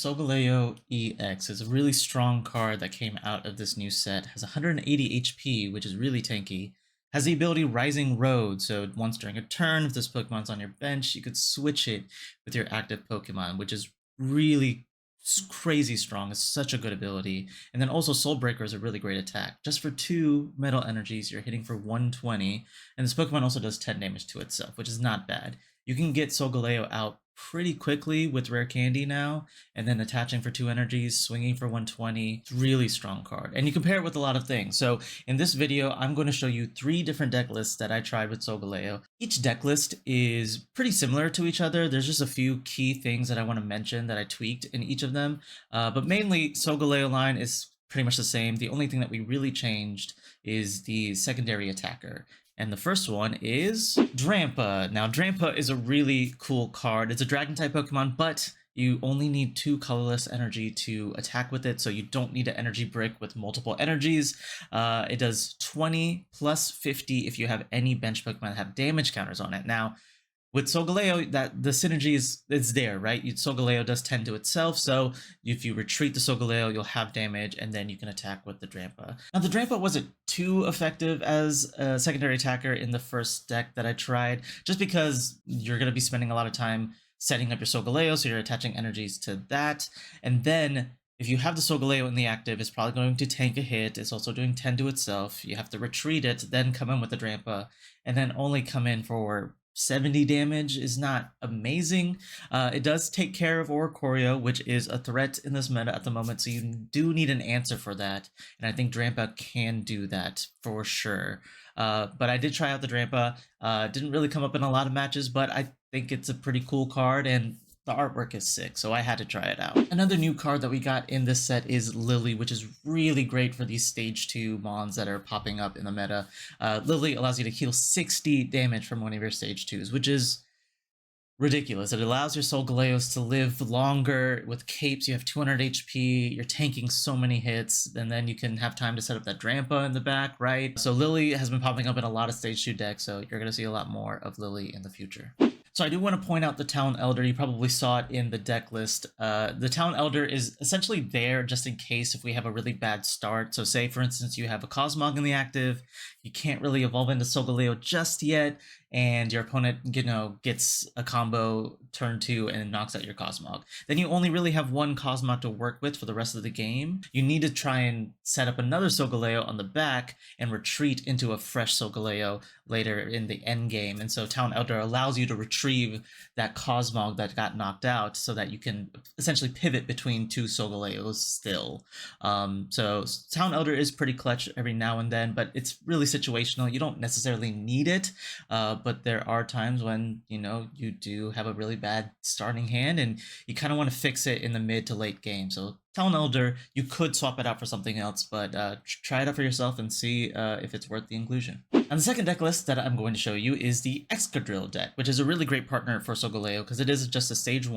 Solgaleo EX is a really strong card that came out of this new set. Has 180 HP, which is really tanky. Has the ability Rising Road, so once during a turn, if this Pokemon's on your bench, you could switch it with your active Pokemon, which is really crazy strong. It's such a good ability. And then also Soul Breaker is a really great attack. Just for 2 metal energies, you're hitting for 120, and this Pokemon also does 10 damage to itself, which is not bad. You can get Solgaleo out pretty quickly with Rare Candy now, and then attaching for 2 energies, swinging for 120. It's a really strong card, and you compare it with a lot of things. So in this video, I'm going to show you 3 different deck lists that I tried with Solgaleo. Each deck list is pretty similar to each other. There's just a few key things that I want to mention that I tweaked in each of them, but mainly Solgaleo line is pretty much the same. The only thing that we really changed is the secondary attacker. And the first one is Drampa. Now, Drampa is a really cool card. It's a Dragon-type Pokemon, but you only need 2 colorless energy to attack with it, so you don't need an energy brick with multiple energies. It does 20 plus 50 if you have any bench Pokemon that have damage counters on it. Now, with Solgaleo, that the synergy is there, right? Solgaleo does 10 to itself, so if you retreat the Solgaleo, you'll have damage, and then you can attack with the Drampa. Now, the Drampa wasn't too effective as a secondary attacker in the first deck that I tried, just because you're going to be spending a lot of time setting up your Solgaleo, so you're attaching energies to that, and then if you have the Solgaleo in the active, it's probably going to tank a hit. It's also doing 10 to itself. You have to retreat it, then come in with the Drampa, and then only come in for 70 damage is not amazing. It does take care of Oricorio, which is a threat in this meta at the moment, so you do need an answer for that, and I think Drampa can do that for sure. But I did try out the Drampa. Didn't really come up in a lot of matches, but I think it's a pretty cool card, and the artwork is sick, so I had to try it out. Another new card that we got in this set is Lily, which is really great for these stage 2 mons that are popping up in the meta. Lily allows you to heal 60 damage from one of your stage 2s, which is ridiculous. It allows your Solgaleos to live longer. With capes, you have 200 HP, you're tanking so many hits, and then you can have time to set up that Drampa in the back, right? So Lily has been popping up in a lot of stage 2 decks, so you're going to see a lot more of Lily in the future. So I do want to point out the Town Elder. You probably saw it in the deck list. The Town Elder is essentially there just in case if we have a really bad start. So say, for instance, you have a Cosmog in the active, you can't really evolve into Solgaleo just yet, and your opponent, gets a combo turn 2 and knocks out your Cosmog. Then you only really have one Cosmog to work with for the rest of the game. You need to try and set up another Solgaleo on the back and retreat into a fresh Solgaleo later in the end game. And so Town Elder allows you to retrieve that Cosmog that got knocked out so that you can essentially pivot between 2 Solgaleos still. So Town Elder is pretty clutch every now and then, but it's really situational. You don't necessarily need it, but there are times when, you do have a really bad starting hand and you kind of want to fix it in the mid to late game. So Town Elder, you could swap it out for something else, but try it out for yourself and see if it's worth the inclusion. And the second deck list that I'm going to show you is the Excadrill deck, which is a really great partner for Solgaleo because it is just a stage 1,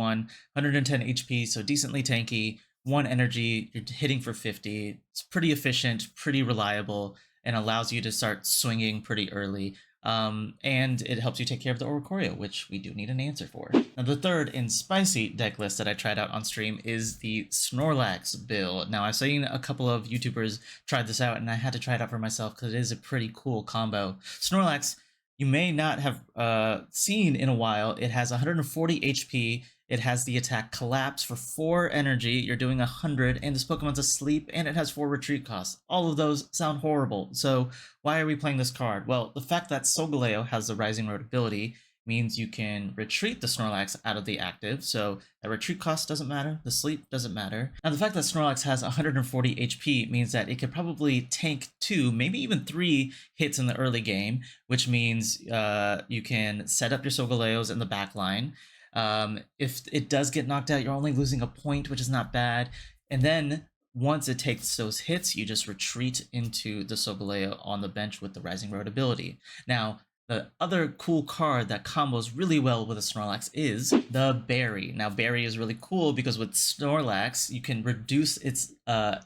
110 HP, so decently tanky, 1 energy, you're hitting for 50. It's pretty efficient, pretty reliable, and allows you to start swinging pretty early. And it helps you take care of the Oricorio, which we do need an answer for. Now, the third and spicy deck list that I tried out on stream is the Snorlax build. Now, I've seen a couple of YouTubers try this out, and I had to try it out for myself because it is a pretty cool combo. Snorlax, you may not have seen in a while. It has 140 HP. It has the attack Collapse for 4 energy. You're doing 100, and this Pokemon's asleep, and it has 4 retreat costs. All of those sound horrible. So why are we playing this card? Well, the fact that Solgaleo has the Rising Road ability means you can retreat the Snorlax out of the active, so the retreat cost doesn't matter, the sleep doesn't matter. Now, the fact that Snorlax has 140 HP means that it could probably tank 2, maybe even 3 hits in the early game, which means you can set up your Solgaleos in the back line. If it does get knocked out, you're only losing a point, which is not bad. And then once it takes those hits, you just retreat into the Solgaleo on the bench with the Rising Road ability. Now, The other cool card that combos really well with a Snorlax is the Berry. Now, Berry is really cool because with Snorlax, you can reduce its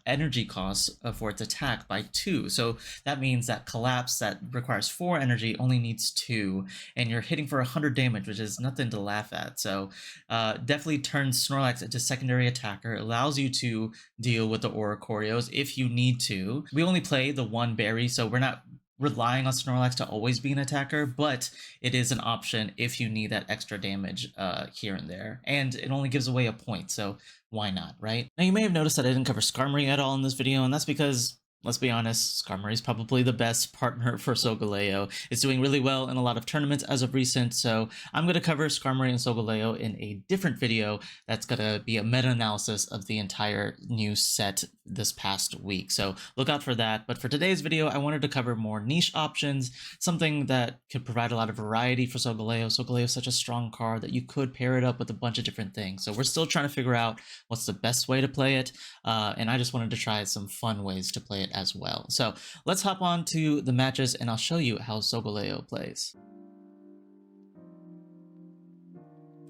energy cost for its attack by 2. So that means that Collapse that requires 4 energy only needs 2, and you're hitting for 100 damage, which is nothing to laugh at. So definitely turns Snorlax into secondary attacker, allows you to deal with the Oricorios if you need to. We only play the one Berry, so we're not relying on Snorlax to always be an attacker, but it is an option if you need that extra damage here and there. And it only gives away a point, so why not, right? Now, you may have noticed that I didn't cover Skarmory at all in this video, and that's because, let's be honest, Skarmory is probably the best partner for Solgaleo. It's doing really well in a lot of tournaments as of recent, so I'm going to cover Skarmory and Solgaleo in a different video that's going to be a meta-analysis of the entire new set this past week. So look out for that. But for today's video, I wanted to cover more niche options, something that could provide a lot of variety for Solgaleo. Solgaleo is such a strong card that you could pair it up with a bunch of different things. So we're still trying to figure out what's the best way to play it, and I just wanted to try some fun ways to play it as well. So let's hop on to the matches and I'll show you how Solgaleo plays.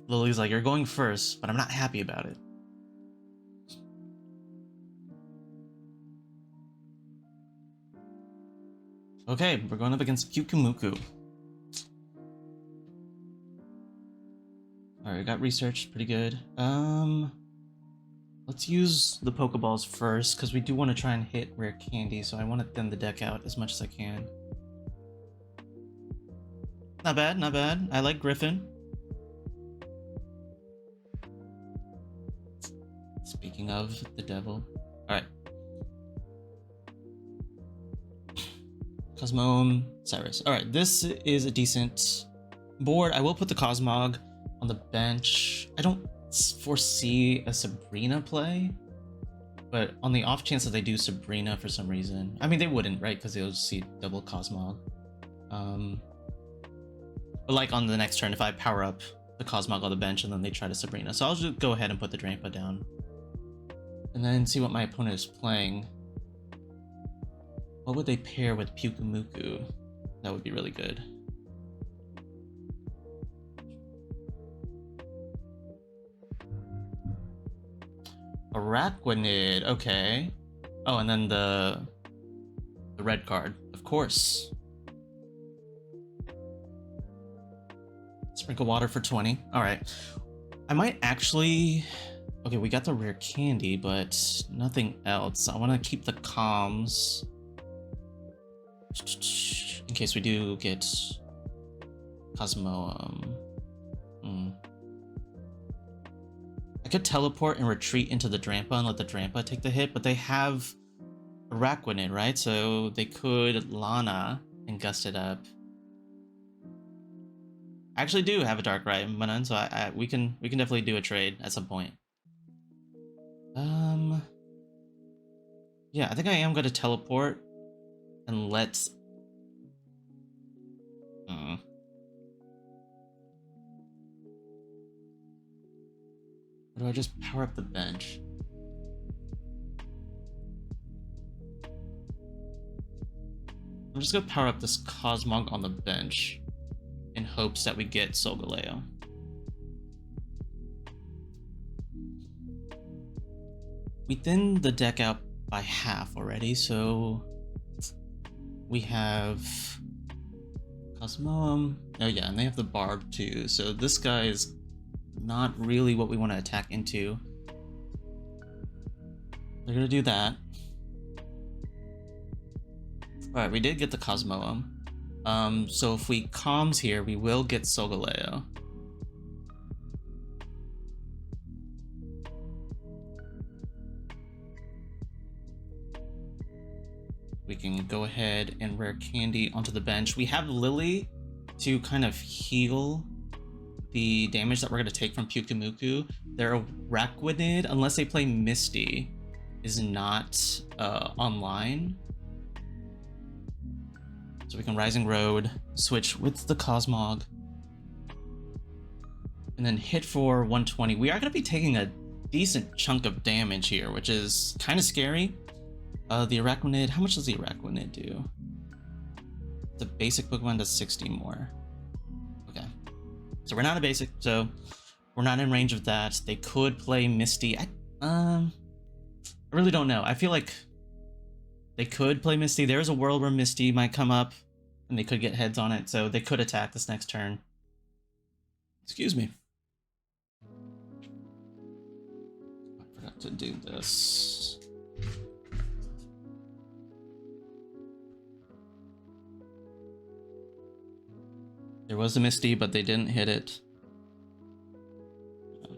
Lily's like, you're going first, but I'm not happy about it. Okay, we're going up against Pyukumuku. Alright, we got research, pretty good. Let's use the Pokeballs first, because we do want to try and hit rare candy, so I want to thin the deck out as much as I can. Not bad, not bad. I like Griffin. Speaking of the devil. Alright. Cosmome, Cyrus. Alright, this is a decent board. I will put the Cosmog on the bench. I don't foresee a Sabrina play, but on the off chance that they do Sabrina for some reason, I mean they wouldn't, right? Because they'll see double Cosmog. But like on the next turn, if I power up the Cosmog on the bench and then they try to Sabrina, so I'll just go ahead and put the Drampa down, and then see what my opponent is playing. What would they pair with Pyukumuku? That would be really good. Araquanid, okay. Oh, and then the red card, of course. Sprinkle water for 20. All right. I might actually... Okay, we got the rare candy, but nothing else. I want to keep the comms in case we do get Cosmo. I could teleport and retreat into the Drampa and let the Drampa take the hit, but they have Araquanid, right? So they could Lana and gust it up. I actually do have a Darkrai Manan, so we can definitely do a trade at some point. Yeah, I think I am going to teleport and let... Or do I just power up the bench? I'm just gonna power up this Cosmog on the bench in hopes that we get Solgaleo. We thinned the deck out by half already, so we have Cosmoem. Oh yeah, and they have the Barb too, so this guy is not really what we want to attack into. They're gonna do that. Alright, we did get the Cosmoem. So if we comms here, we will get Solgaleo. We can go ahead and rare candy onto the bench. We have Lily to kind of heal the damage that we're going to take from Pyukumuku. Their Araquanid, unless they play Misty, is not online. So we can Rising Road, switch with the Cosmog, and then hit for 120. We are going to be taking a decent chunk of damage here, which is kind of scary. The Araquanid, how much does the Araquanid do? The basic Pokemon does 60 more. Okay. So we're not a basic, so we're not in range of that. They could play Misty. I really don't know. I feel like they could play Misty. There is a world where Misty might come up and they could get heads on it, so they could attack this next turn. Excuse me. I forgot to do this. There was a Misty, but they didn't hit it.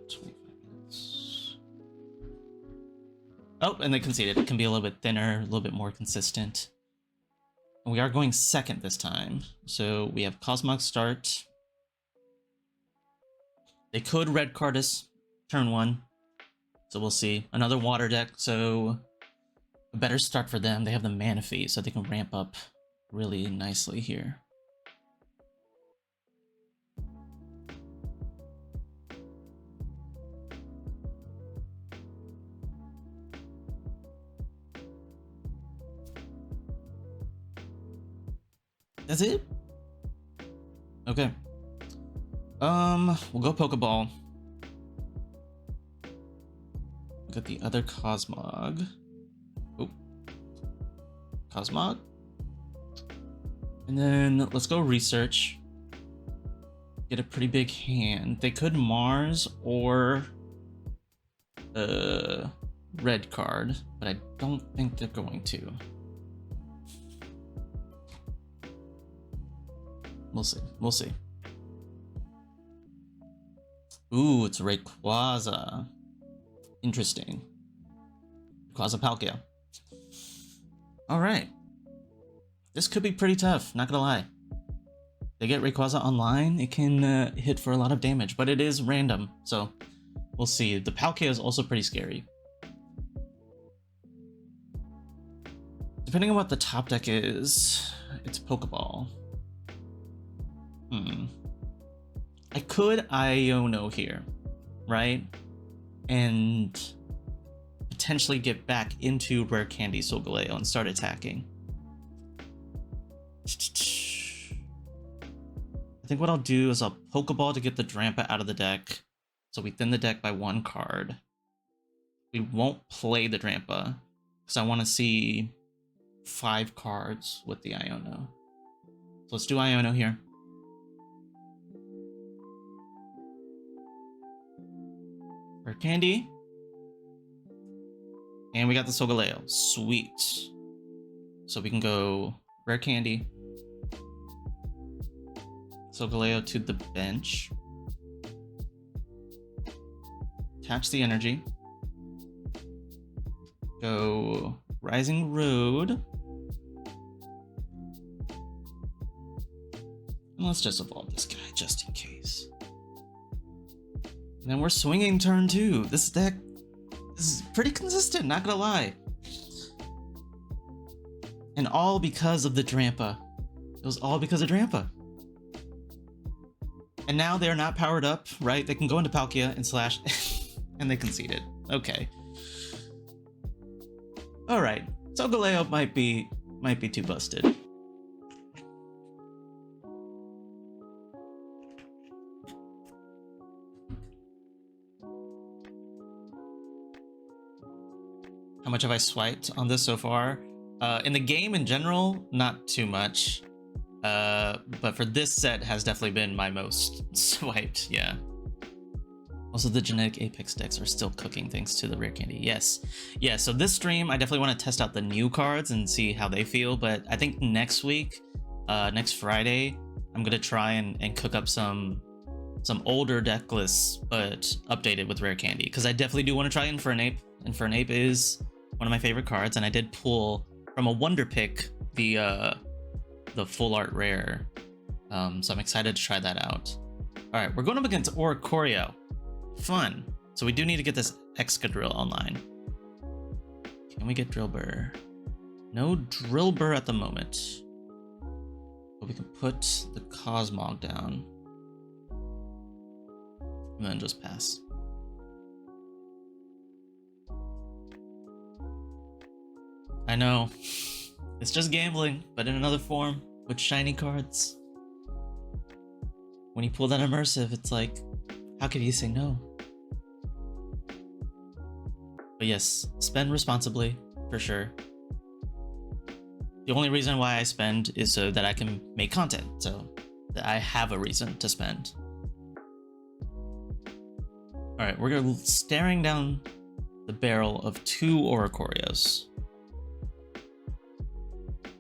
25 minutes. Oh, and they conceded. It can be a little bit thinner, a little bit more consistent. And we are going second this time. So we have Cosmog start. They could red card us turn 1. So we'll see. Another water deck, so a better start for them. They have the Manaphy, so they can ramp up really nicely here. That's it? Okay. We'll go Pokeball. Look at the other Cosmog. Oh. Cosmog. And then let's go research. Get a pretty big hand. They could Mars or red card, but I don't think they're going to. We'll see. We'll see. Ooh, it's Rayquaza. Interesting. Rayquaza Palkia. Alright. This could be pretty tough, not gonna lie. They get Rayquaza online, it can hit for a lot of damage, but it is random, so we'll see. The Palkia is also pretty scary. Depending on what the top deck is, it's Pokeball. I could Iono here, right? And potentially get back into Rare Candy Solgaleo and start attacking. I think what I'll do is I'll Pokeball to get the Drampa out of the deck, so we thin the deck by 1 card. We won't play the Drampa, because I want to see 5 cards with the Iono. So let's do Iono here. Rare Candy. And we got the Solgaleo. Sweet. So we can go Rare Candy. Solgaleo to the bench. Attach the energy. Go Rising Road. And let's just evolve this guy just in case. And then we're swinging turn 2. This deck is pretty consistent, not gonna lie. And all because of the Drampa. It was all because of Drampa. And now they're not powered up, right? They can go into Palkia and slash, and they conceded. Okay. All right. Solgaleo might be too busted. How much have I swiped on this so far? In the game in general, not too much. But for this set has definitely been my most swiped, yeah. Also, the genetic Apex decks are still cooking thanks to the Rare Candy. Yes. Yeah, so this stream, I definitely want to test out the new cards and see how they feel, but I think next week, next Friday, I'm going to try and cook up some older deck lists, but updated with Rare Candy, because I definitely do want to try Infernape. Infernape is one of my favorite cards, and I did pull from a Wonder Pick the full art rare, so I'm excited to try that out. All right, we're going up against Oricorio. Fun. So we do need to get this Excadrill online. Can we get Drillbur? No Drillbur at the moment, but we can put the Cosmog down and then just pass. I know, it's just gambling, but in another form. with shiny cards. When you pull that immersive, it's like, how could you say no? But yes, spend responsibly, for sure. The only reason why I spend is so that I can make content, so that I have a reason to spend. Alright, we're staring down the barrel of 2 Oricorios.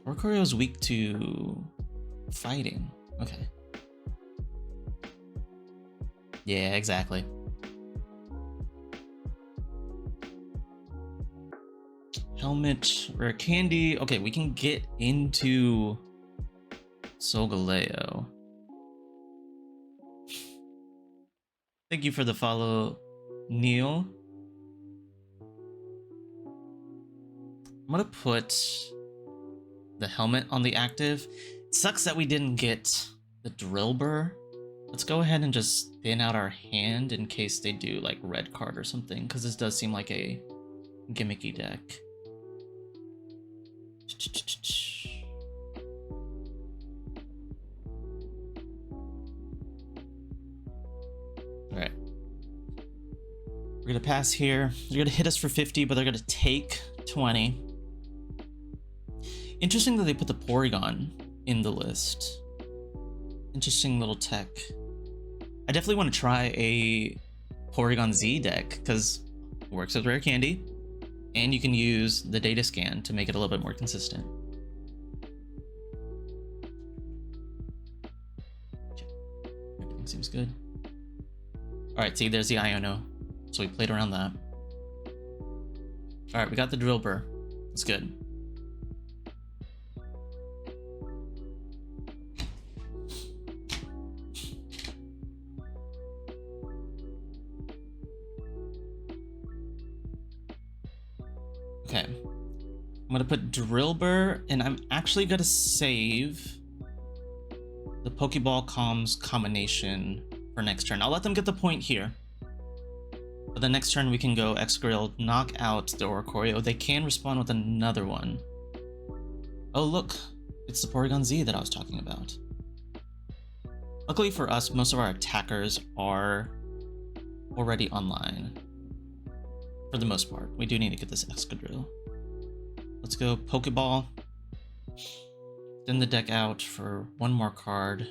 Oricorio's weak to fighting. Okay. Yeah, exactly. Helmet, rare candy. Okay, we can get into Solgaleo. Thank you for the follow, Neil. I'm gonna put the helmet on the active. It sucks that we didn't get the drill burr. Let's go ahead and just thin out our hand in case they do like red card or something, because this does seem like a gimmicky deck. Alright. We're gonna pass here. They're gonna hit us for 50, but they're gonna take 20. Interesting that they put the Porygon in the list. Interesting little tech. I definitely want to try a Porygon Z deck because it works with rare candy, and you can use the data scan to make it a little bit more consistent. Everything seems good. Alright, see, there's the Iono. So we played around that. Alright, we got the drill burr. That's good. Okay, I'm gonna put drill burr, and I'm actually gonna save the Pokeball Comms combination for next turn. I'll let them get the point here. But the next turn we can go Excadrill, knock out the Oricorio. They can respawn with another one. Oh look, it's the Porygon Z that I was talking about. Luckily for us, most of our attackers are already online. For the most part. We do need to get this Excadrill. Let's go Pokeball. Thin the deck out for one more card.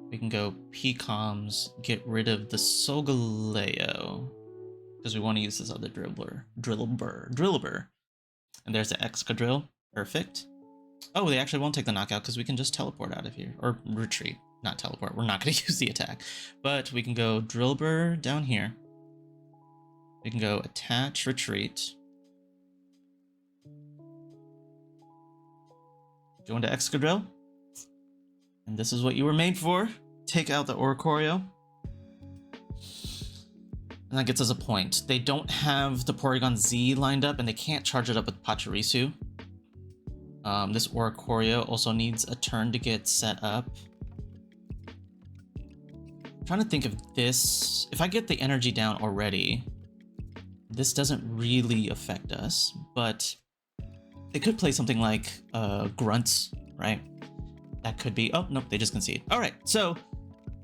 We can go P-Coms, get rid of the Solgaleo, because we want to use this other Drillbur. And there's the Excadrill. Perfect. Oh, they actually won't take the knockout because we can just teleport out of here. Or retreat. Not teleport. We're not going to use the attack. But we can go Drillbur down here. We can go attach, retreat. Go into Excadrill. And this is what you were made for. Take out the Oricorio. And that gets us a point. They don't have the Porygon Z lined up, and they can't charge it up with Pachirisu. This Oricorio also needs a turn to get set up. I'm trying to think of this. If I get the energy down already, this doesn't really affect us, but they could play something like Grunts, right? That could be... Oh, nope, they just concede. All right, so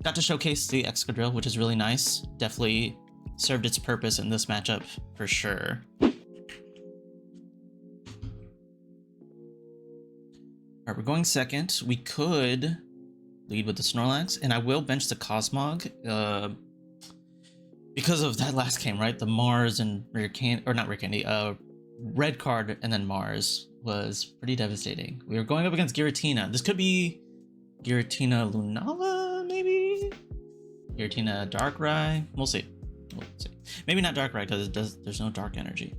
got to showcase the Excadrill, which is really nice. Definitely served its purpose in this matchup for sure. All right, we're going second. We could lead with the Snorlax, and I will bench the Cosmog because of that last game, right? The Mars and rare candy, or not rare candy, red card and then Mars was pretty devastating. We were going up against Giratina. This could be Giratina Lunala, maybe? Giratina Darkrai? We'll see. We'll see. Maybe not Darkrai because there's no dark energy.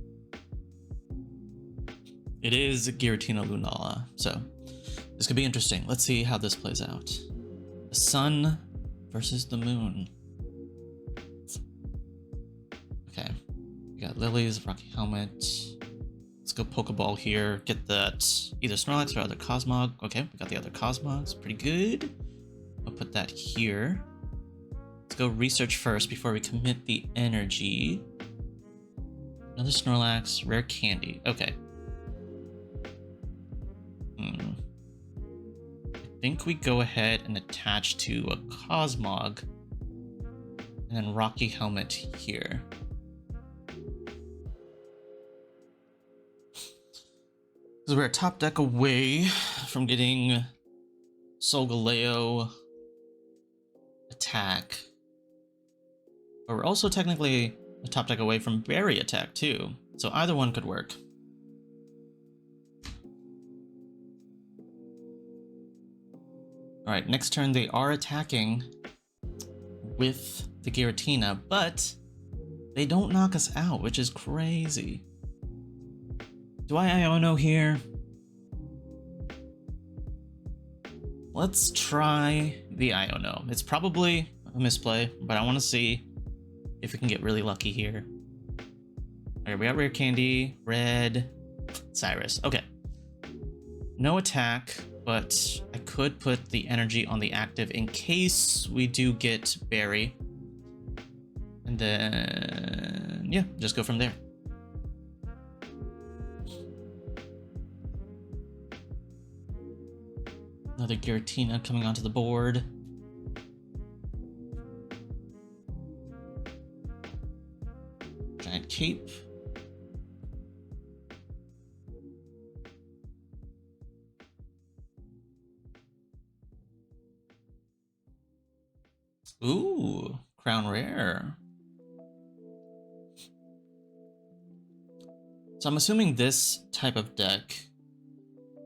It is Giratina Lunala, so this could be interesting. Let's see how this plays out. The sun versus the moon. Okay, we got Lilies, Rocky Helmet. Let's go Pokeball here. Get that either Snorlax or other Cosmog. Okay, we got the other Cosmogs. Pretty good. I'll put that here. Let's go research first before we commit the energy. Another Snorlax, rare candy. Okay. think we go ahead and attach to a Cosmog and then Rocky Helmet here. Because we're a top deck away from getting Solgaleo attack. But we're also technically a top deck away from Berry attack too. So either one could work. Alright, next turn they are attacking with the Giratina, but they don't knock us out, which is crazy. Do I Iono here? Let's try the Iono. It's probably a misplay, but I want to see if we can get really lucky here. Okay, we got Rare Candy, Red, Cyrus. Okay. No attack, but I could put the energy on the active in case we do get Berry. And then, yeah, just go from there. Another Giratina coming onto the board. Giant Cape. Ooh, Crown Rare. So I'm assuming this type of deck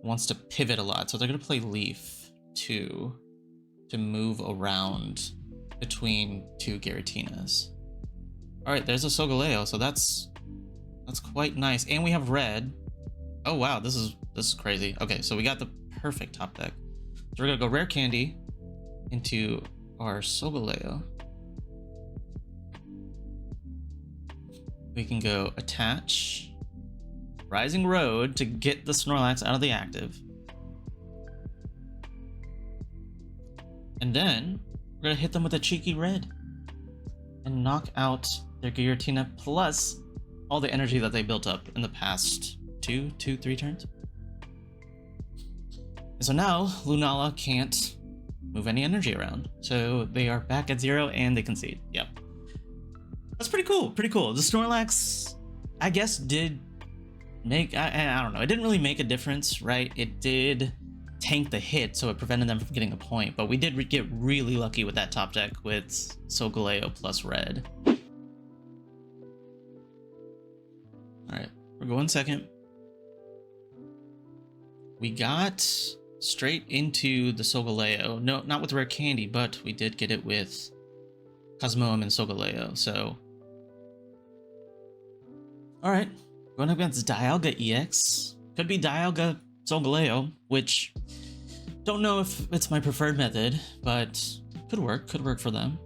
wants to pivot a lot, so they're going to play Leaf too to move around between two Giratinas. All right, there's a Solgaleo, so that's quite nice, and we have red. Oh wow, this is crazy. Okay, so we got the perfect top deck. So we're gonna go Rare Candy into our Solgaleo. We can go attach Rising Road to get the Snorlax out of the active. And then we're gonna hit them with a cheeky red and knock out their Giratina plus all the energy that they built up in the past three turns. And so now Lunala can't move any energy around. So they are back at 0 and they concede. Yep. That's pretty cool. Pretty cool. The Snorlax, I guess, did make, I don't know, it didn't really make a difference, right? It did tank the hit, so it prevented them from getting a point, but we did get really lucky with that top deck with Solgaleo plus red. Alright, we're going second. We got straight into the Solgaleo. No, not with Rare Candy, but we did get it with Cosmoem and Solgaleo, so... Alright, going up against Dialga EX. Could be Dialga Solgaleo, which... don't know if it's my preferred method, but could work for them.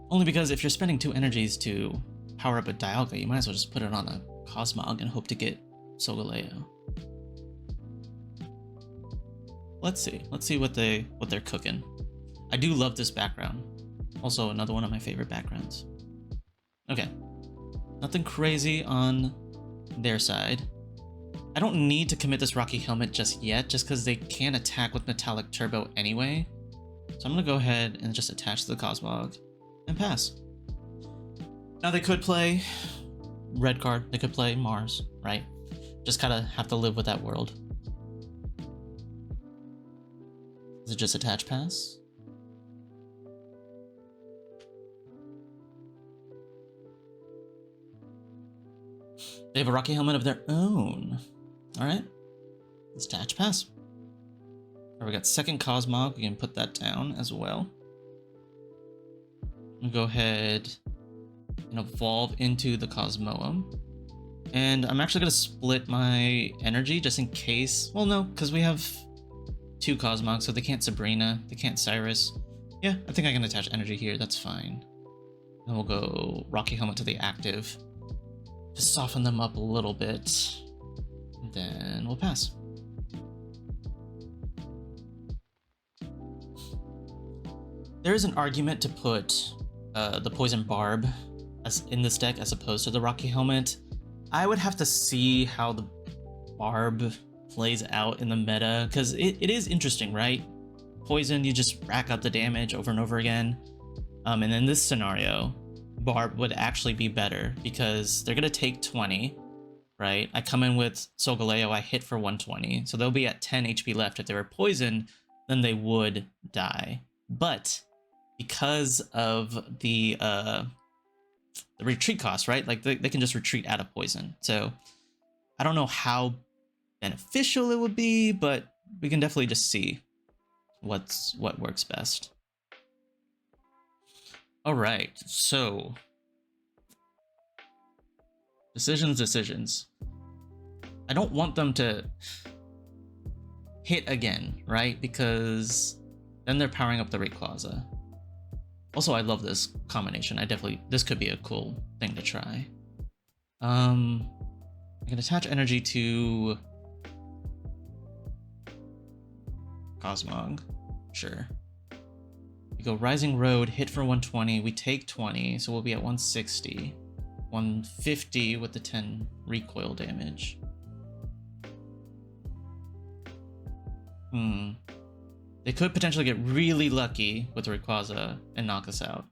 Only because if you're spending 2 energies to power up a Dialga, you might as well just put it on a Cosmog and hope to get Solgaleo. Let's see what they're cooking. I do love this background. Also another one of my favorite backgrounds. Okay. Nothing crazy on their side. I don't need to commit this Rocky Helmet just yet, just because they can attack with Metallic Turbo anyway. So I'm going to go ahead and just attach to the Cosmog and pass. Now they could play red card, they could play Mars, right? Just kind of have to live with that world. Is it just attach pass? They have a Rocky Helmet of their own. Alright. Let's attach pass. Alright, we got second Cosmog. We can put that down as well. We'll go ahead and evolve into the Cosmoem. And I'm actually going to split my energy just in case. Well, no, because we have 2 Cosmogs, so they can't Sabrina, they can't Cyrus. Yeah, I think I can attach energy here, that's fine. Then we'll go Rocky Helmet to the active to soften them up a little bit. And then we'll pass. There is an argument to put the Poison Barb in this deck as opposed to the Rocky Helmet. I would have to see how the Barb plays out in the meta, because it is interesting, right? Poison, you just rack up the damage over and over again. And in this scenario, Barb would actually be better because they're going to take 20, right? I come in with Solgaleo, I hit for 120, so they'll be at 10 HP left. If they were poisoned, then they would die. But because of the retreat cost, right? Like they can just retreat out of poison. So I don't know how beneficial it would be, but we can definitely just see what works best. All right, so decisions. I don't want them to hit again, right? Because then they're powering up the Rayquaza. Also, I love this combination. This could be a cool thing to try. I can attach energy to Cosmog, sure. We go Rising Road, hit for 120, we take 20, so we'll be at 160. 150 with the 10 recoil damage. They could potentially get really lucky with Rayquaza and knock us out.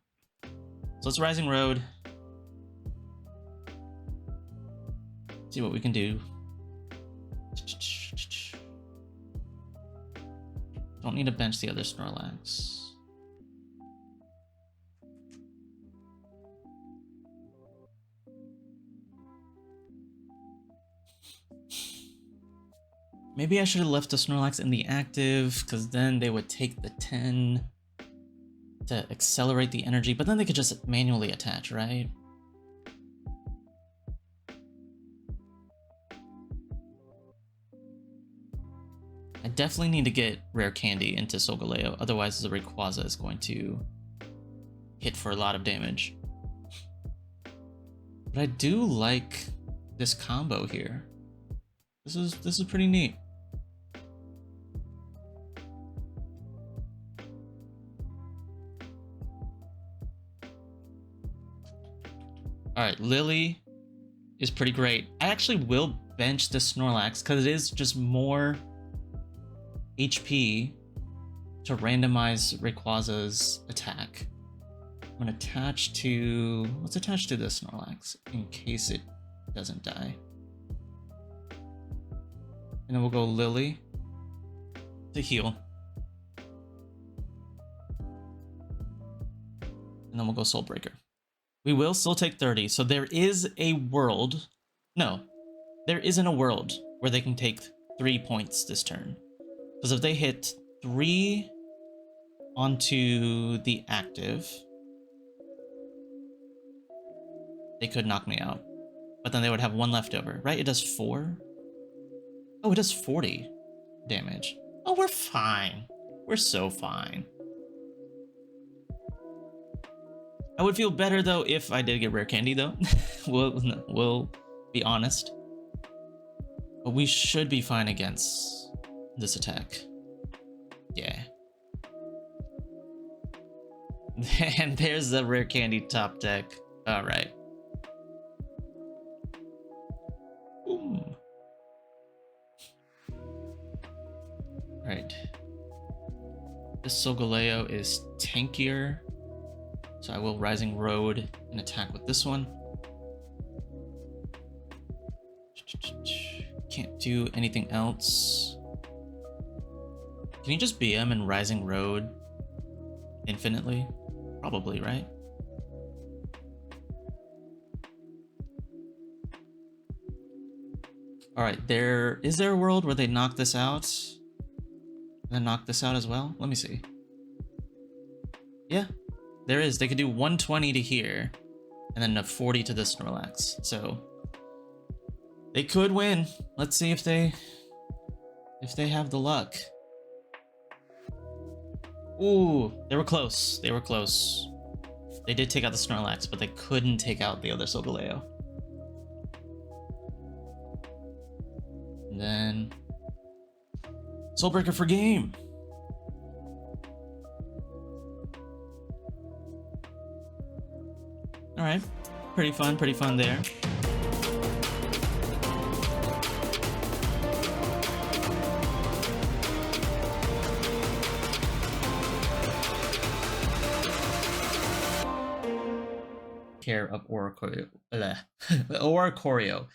So let's Rising Road. See what we can do. Don't need to bench the other Snorlax. Maybe I should have left the Snorlax in the active, because then they would take the 10 to accelerate the energy, but then they could just manually attach, right? I definitely need to get Rare Candy into Solgaleo, otherwise the Rayquaza is going to hit for a lot of damage. But I do like this combo here. This is pretty neat. Alright, Lily is pretty great. I actually will bench the Snorlax because it is just more HP to randomize Rayquaza's attack. I'm gonna attach to... let's attach to the Snorlax in case it doesn't die. And then we'll go Lily to heal. And then we'll go Soulbreaker. We will still take 30, so there is a world... no, there isn't a world where they can take 3 points this turn. Because if they hit 3 onto the active, they could knock me out. But then they would have 1 left over, right? It does 4? Oh, it does 40 damage. Oh, we're fine. We're so fine. I would feel better, though, if I did get Rare Candy, though. We'll be honest. But we should be fine against this attack. Yeah. And there's the Rare Candy top deck. Alright. Alright. This Solgaleo is tankier. So I will Rising Road and attack with this one. Can't do anything else. Can you just BM and Rising Road infinitely? Probably, right? Alright, is there a world where they knock this out? And then knock this out as well? Let me see. Yeah. There is. They could do 120 to here, and then a 40 to the Snorlax. So they could win. Let's see if they have the luck. Ooh, they were close. They were close. They did take out the Snorlax, but they couldn't take out the other Solgaleo. And then Soulbreaker for game. Alright, pretty fun there. care of Oricorio. Oricorio.